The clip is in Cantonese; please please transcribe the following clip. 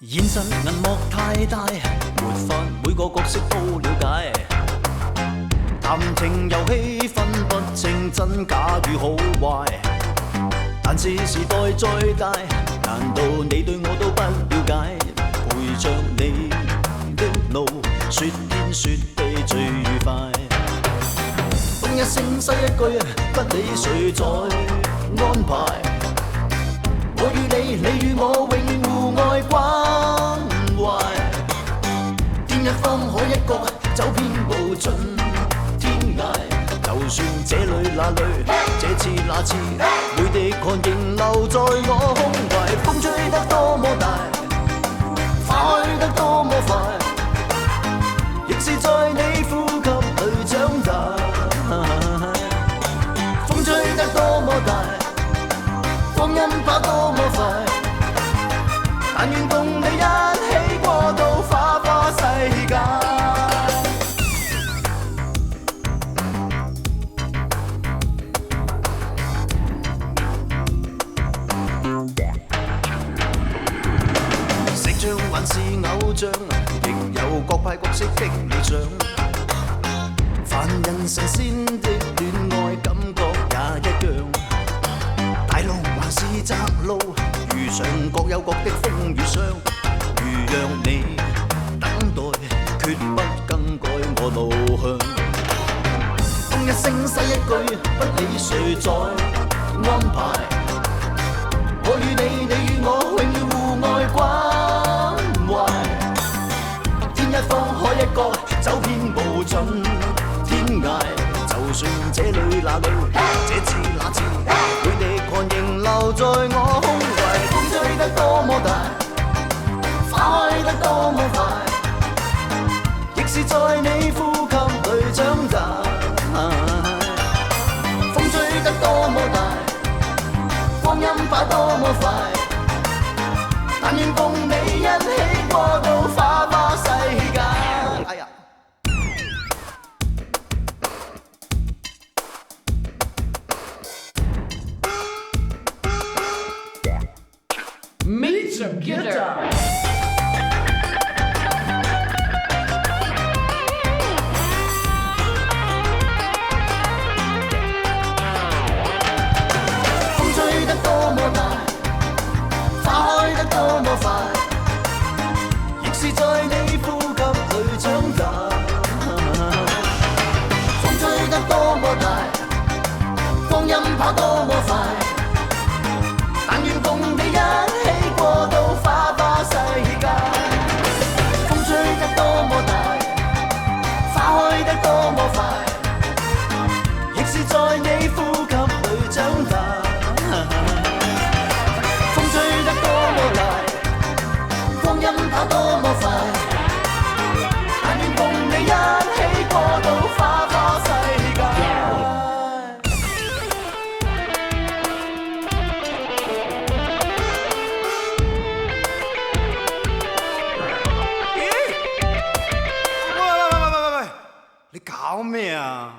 現實銀幕太大，沒法每個角色都了解。談情遊戲分不清真假與好壞，但是時代再大，難道你對我都不了解？陪着你的路，說天說地最愉快。東一聲西一句，不理誰在安排。我與你，你與我永互愛關懷。天一方海一角，走遍無盡天涯。就算這裏那裏，這次那次，每滴汗仍留在我胸懷。風吹得多麼大，花開得多麼快，亦是在你呼吸裏長大。風吹得多麼大，光陰跑多麼快，但願共你一起過到花花世界。食將還是偶像，亦有各派角色的理想。凡人神仙的戀愛感覺也一樣。大路還是窄路，遇上各有各的風與霜。如讓你等待，決不更改我路向。東一聲西一句，不理誰在安排。我與你，你與我永遠互愛關懷。天一方海一角，走遍無盡天涯。就算這裏那裏，這次那次，每滴汗仍留在我胸懷。風吹得多麼大，花開得多麼快，亦是在你呼吸裏長大。風吹得多麼大，光陰跑多麼快，但願共你一起過到花花世界。哎呀！Major Guitar。風吹得多麼大，花開得多麼快，亦是在你呼吸裏長大。風吹得多麼大，光陰跑多麼快，但願共你一起過到花花世界。風吹得多麼大，花開得多麼快，亦是在你呼吸裏長大。風吹得多麼大，光陰跑多麼快，但願共你一起過到花花世界。你搞咩啊？